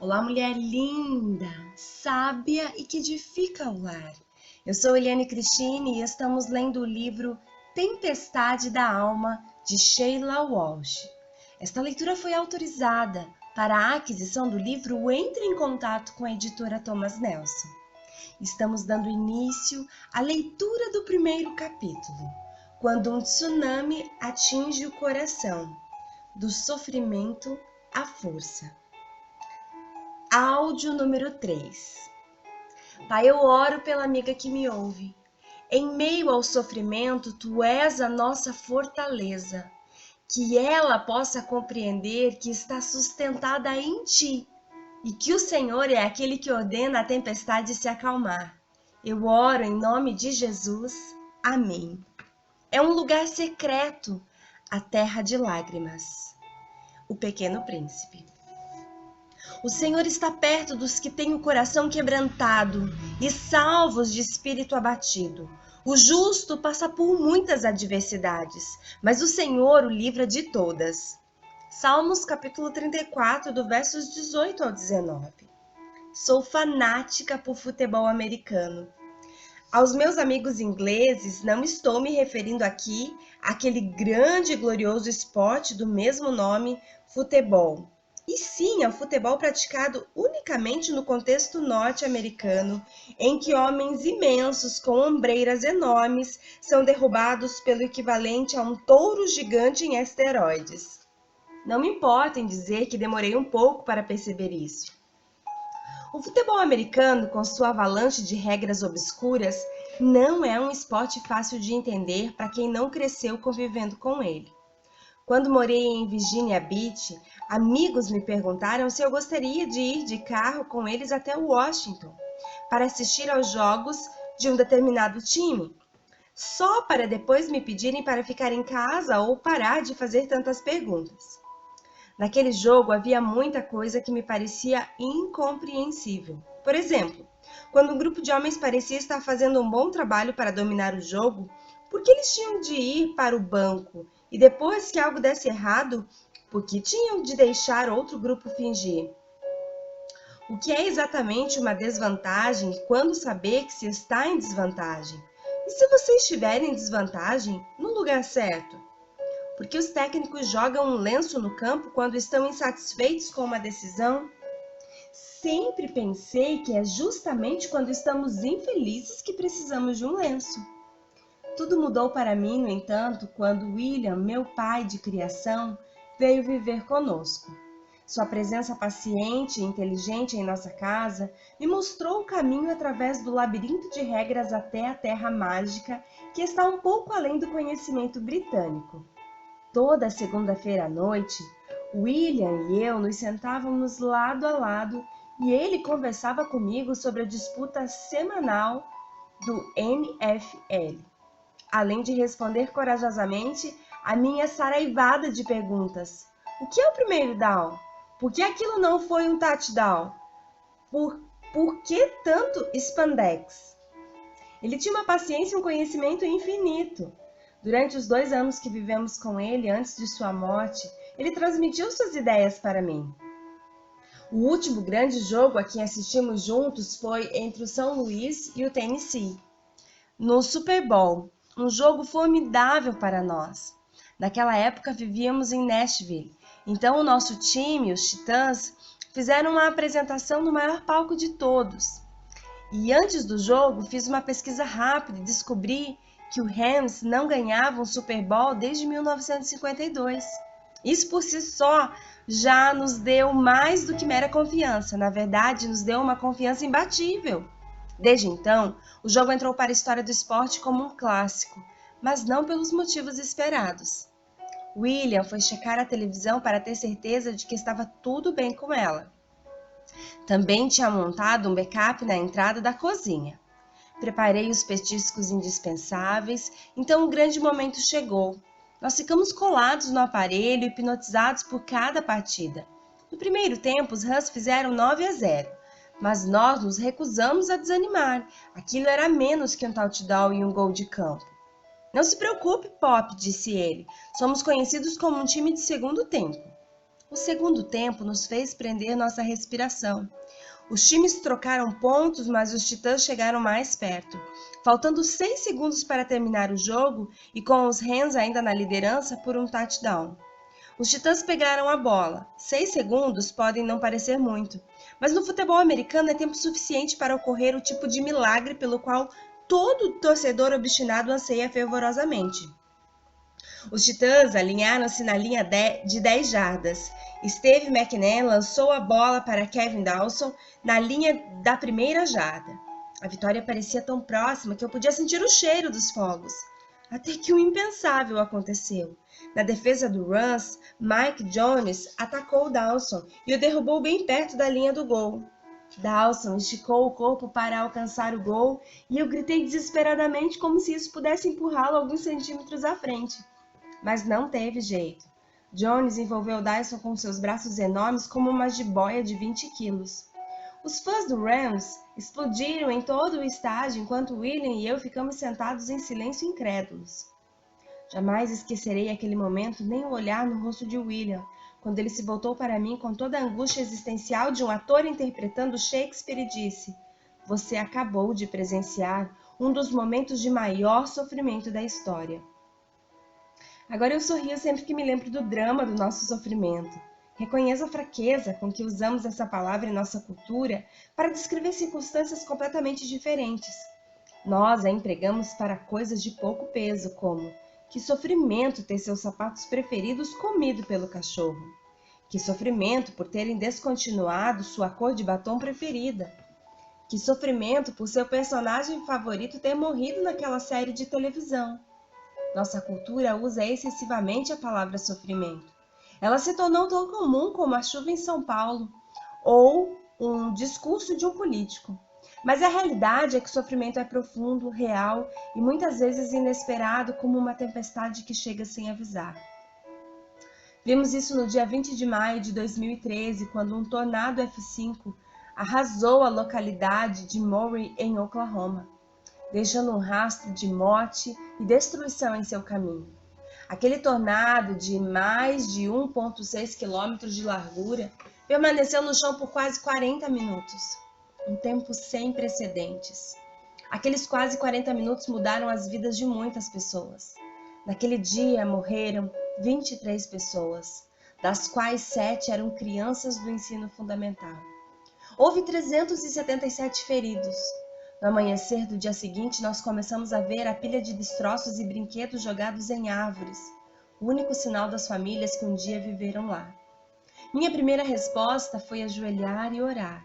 Olá, mulher linda, sábia e que edifica o lar. Eu sou Eliane Cristine e estamos lendo o livro Tempestade da Alma, de Sheila Walsh. Esta leitura foi autorizada. Para a aquisição do livro, entre em contato com a editora Thomas Nelson. Estamos dando início à leitura do primeiro capítulo, Quando um tsunami atinge o coração, do sofrimento à força. Áudio número 3. Pai, eu oro pela amiga que me ouve. Em meio ao sofrimento, Tu és a nossa fortaleza. Que ela possa compreender que está sustentada em Ti e que o Senhor é aquele que ordena a tempestade se acalmar. Eu oro em nome de Jesus. Amém. É um lugar secreto, a terra de lágrimas. O Pequeno Príncipe. O Senhor está perto dos que têm o coração quebrantado e salvos de espírito abatido. O justo passa por muitas adversidades, mas o Senhor o livra de todas. Salmos capítulo 34, do versos 18 ao 19. Sou fanática por futebol americano. Aos meus amigos ingleses, não estou me referindo aqui àquele grande e glorioso esporte do mesmo nome, futebol. E sim, ao futebol praticado unicamente no contexto norte-americano, em que homens imensos com ombreiras enormes são derrubados pelo equivalente a um touro gigante em esteroides. Não me importa em dizer que demorei um pouco para perceber isso. O futebol americano, com sua avalanche de regras obscuras, não é um esporte fácil de entender para quem não cresceu convivendo com ele. Quando morei em Virginia Beach, amigos me perguntaram se eu gostaria de ir de carro com eles até Washington para assistir aos jogos de um determinado time, só para depois me pedirem para ficar em casa ou parar de fazer tantas perguntas. Naquele jogo havia muita coisa que me parecia incompreensível. Por exemplo, quando um grupo de homens parecia estar fazendo um bom trabalho para dominar o jogo, por que eles tinham de ir para o banco? E depois que algo desse errado, por que tinham de deixar outro grupo fingir? O que é exatamente uma desvantagem e quando saber que se está em desvantagem? E se você estiver em desvantagem, no lugar certo? Por que os técnicos jogam um lenço no campo quando estão insatisfeitos com uma decisão? Sempre pensei que é justamente quando estamos infelizes que precisamos de um lenço. Tudo mudou para mim, no entanto, quando William, meu pai de criação, veio viver conosco. Sua presença paciente e inteligente em nossa casa me mostrou o caminho através do labirinto de regras até a terra mágica, que está um pouco além do conhecimento britânico. Toda segunda-feira à noite, William e eu nos sentávamos lado a lado e ele conversava comigo sobre a disputa semanal do NFL. Além de responder corajosamente a minha saraivada de perguntas. O que é o primeiro down? Por que aquilo não foi um touchdown? Por que tanto spandex? Ele tinha uma paciência e um conhecimento infinito. Durante os 2 anos que vivemos com ele antes de sua morte, ele transmitiu suas ideias para mim. O último grande jogo a quem assistimos juntos foi entre o São Luís e o Tennessee, no Super Bowl. Um jogo formidável para nós. Naquela época vivíamos em Nashville, então o nosso time, os Titãs, fizeram uma apresentação no maior palco de todos. E antes do jogo fiz uma pesquisa rápida e descobri que o Rams não ganhava um Super Bowl desde 1952. Isso por si só já nos deu mais do que mera confiança, na verdade nos deu uma confiança imbatível. Desde então, o jogo entrou para a história do esporte como um clássico, mas não pelos motivos esperados. William foi checar a televisão para ter certeza de que estava tudo bem com ela. Também tinha montado um backup na entrada da cozinha. Preparei os petiscos indispensáveis, então o grande momento chegou. Nós ficamos colados no aparelho, hipnotizados por cada partida. No primeiro tempo, os Rams fizeram 9-0. Mas nós nos recusamos a desanimar. Aquilo era menos que um touchdown e um gol de campo. Não se preocupe, Pop, disse ele. Somos conhecidos como um time de segundo tempo. O segundo tempo nos fez prender nossa respiração. Os times trocaram pontos, mas os Titãs chegaram mais perto. Faltando 6 segundos para terminar o jogo e com os Rams ainda na liderança por um touchdown. Os Titãs pegaram a bola. 6 segundos podem não parecer muito, mas no futebol americano é tempo suficiente para ocorrer o tipo de milagre pelo qual todo torcedor obstinado anseia fervorosamente. Os Titãs alinharam-se na linha de 10 jardas. Steve McNair lançou a bola para Kevin Dawson na linha da primeira jarda. A vitória parecia tão próxima que eu podia sentir o cheiro dos fogos. Até que o impensável aconteceu. Na defesa do Rams, Mike Jones atacou Dawson e o derrubou bem perto da linha do gol. Dawson esticou o corpo para alcançar o gol e eu gritei desesperadamente como se isso pudesse empurrá-lo alguns centímetros à frente. Mas não teve jeito. Jones envolveu Dawson com seus braços enormes como uma jiboia de 20 quilos. Os fãs do Rams explodiram em todo o estádio enquanto William e eu ficamos sentados em silêncio incrédulos. Jamais esquecerei aquele momento nem o olhar no rosto de William, quando ele se voltou para mim com toda a angústia existencial de um ator interpretando Shakespeare e disse: "Você acabou de presenciar um dos momentos de maior sofrimento da história." Agora eu sorrio sempre que me lembro do drama do nosso sofrimento. Reconheço a fraqueza com que usamos essa palavra em nossa cultura para descrever circunstâncias completamente diferentes. Nós a empregamos para coisas de pouco peso, como: que sofrimento ter seus sapatos preferidos comido pelo cachorro. Que sofrimento por terem descontinuado sua cor de batom preferida. Que sofrimento por seu personagem favorito ter morrido naquela série de televisão. Nossa cultura usa excessivamente a palavra sofrimento. Ela se tornou tão comum como a chuva em São Paulo ou um discurso de um político. Mas a realidade é que o sofrimento é profundo, real e muitas vezes inesperado, como uma tempestade que chega sem avisar. Vimos isso no dia 20 de maio de 2013, quando um tornado F5 arrasou a localidade de Murray, em Oklahoma, deixando um rastro de morte e destruição em seu caminho. Aquele tornado de mais de 1,6 quilômetros de largura permaneceu no chão por quase 40 minutos. Um tempo sem precedentes. Aqueles quase 40 minutos mudaram as vidas de muitas pessoas. Naquele dia morreram 23 pessoas, das quais 7 eram crianças do ensino fundamental. Houve 377 feridos. No amanhecer do dia seguinte, nós começamos a ver a pilha de destroços e brinquedos jogados em árvores, o único sinal das famílias que um dia viveram lá. Minha primeira resposta foi ajoelhar e orar,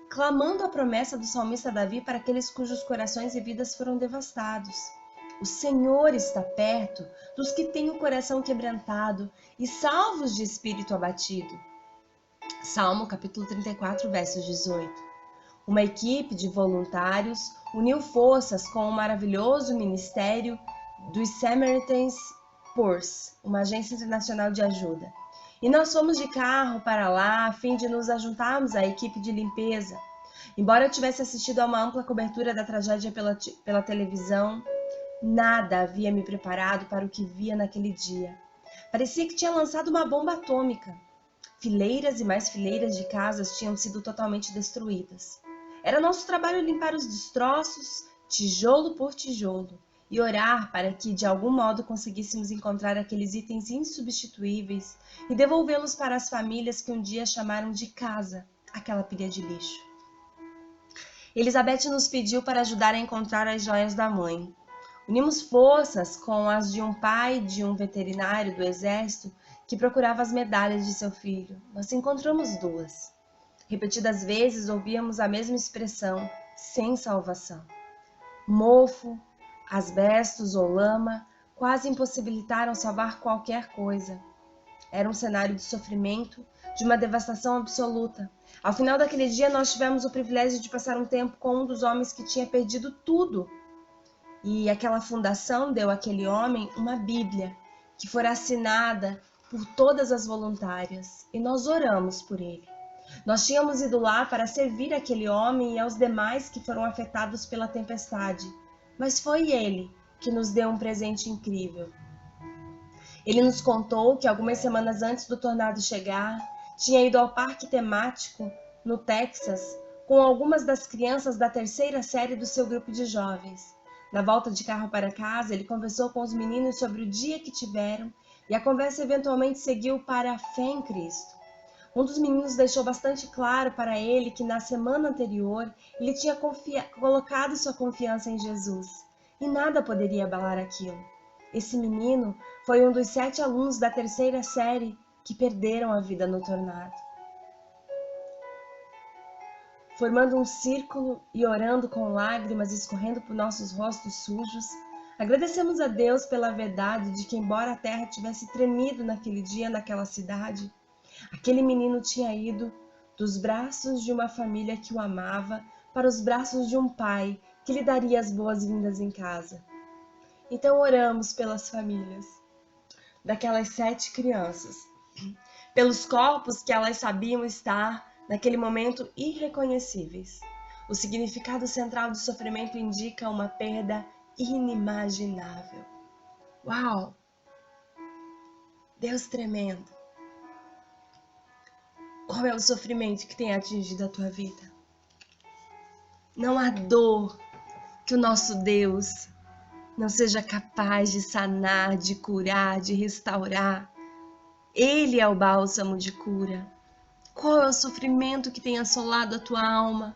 clamando a promessa do salmista Davi para aqueles cujos corações e vidas foram devastados. O Senhor está perto dos que têm o coração quebrantado e salvos de espírito abatido. Salmo capítulo 34, versos 18. Uma equipe de voluntários uniu forças com o maravilhoso ministério dos Samaritan's Purse, uma agência internacional de ajuda. E nós fomos de carro para lá a fim de nos ajuntarmos à equipe de limpeza. Embora eu tivesse assistido a uma ampla cobertura da tragédia pela televisão, nada havia me preparado para o que via naquele dia. Parecia que tinha lançado uma bomba atômica. Fileiras e mais fileiras de casas tinham sido totalmente destruídas. Era nosso trabalho limpar os destroços, tijolo por tijolo, e orar para que, de algum modo, conseguíssemos encontrar aqueles itens insubstituíveis e devolvê-los para as famílias que um dia chamaram de casa aquela pilha de lixo. Elizabeth nos pediu para ajudar a encontrar as joias da mãe. Unimos forças com as de um pai de um veterinário do exército que procurava as medalhas de seu filho. Nós encontramos 2. Repetidas vezes ouvíamos a mesma expressão, sem salvação. Mofo, asbestos ou lama quase impossibilitaram salvar qualquer coisa. Era um cenário de sofrimento, de uma devastação absoluta. Ao final daquele dia, nós tivemos o privilégio de passar um tempo com um dos homens que tinha perdido tudo. E aquela fundação deu àquele homem uma Bíblia, que fora assinada por todas as voluntárias, e nós oramos por ele. Nós tínhamos ido lá para servir aquele homem e aos demais que foram afetados pela tempestade, mas foi ele que nos deu um presente incrível. Ele nos contou que algumas semanas antes do tornado chegar, tinha ido ao parque temático no Texas com algumas das crianças da terceira série do seu grupo de jovens. Na volta de carro para casa, ele conversou com os meninos sobre o dia que tiveram e a conversa eventualmente seguiu para a fé em Cristo. Um dos meninos deixou bastante claro para ele que na semana anterior ele tinha colocado sua confiança em Jesus e nada poderia abalar aquilo. Esse menino foi um dos 7 alunos da terceira série que perderam a vida no tornado. Formando um círculo e orando com lágrimas escorrendo por nossos rostos sujos, agradecemos a Deus pela verdade de que, embora a terra tivesse tremido naquele dia naquela cidade, aquele menino tinha ido dos braços de uma família que o amava para os braços de um pai que lhe daria as boas-vindas em casa. Então oramos pelas famílias daquelas 7 crianças, pelos corpos que elas sabiam estar naquele momento irreconhecíveis. O significado central do sofrimento indica uma perda inimaginável. Uau! Deus tremendo! Qual é o sofrimento que tem atingido a tua vida? Não há dor que o nosso Deus não seja capaz de sanar, de curar, de restaurar. Ele é o bálsamo de cura. Qual é o sofrimento que tem assolado a tua alma?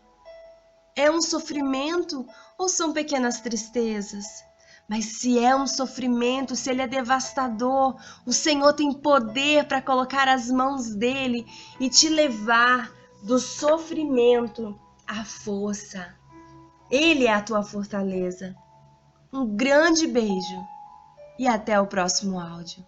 É um sofrimento ou são pequenas tristezas? Mas se é um sofrimento, se ele é devastador, o Senhor tem poder para colocar as mãos dele e te levar do sofrimento à força. Ele é a tua fortaleza. Um grande beijo e até o próximo áudio.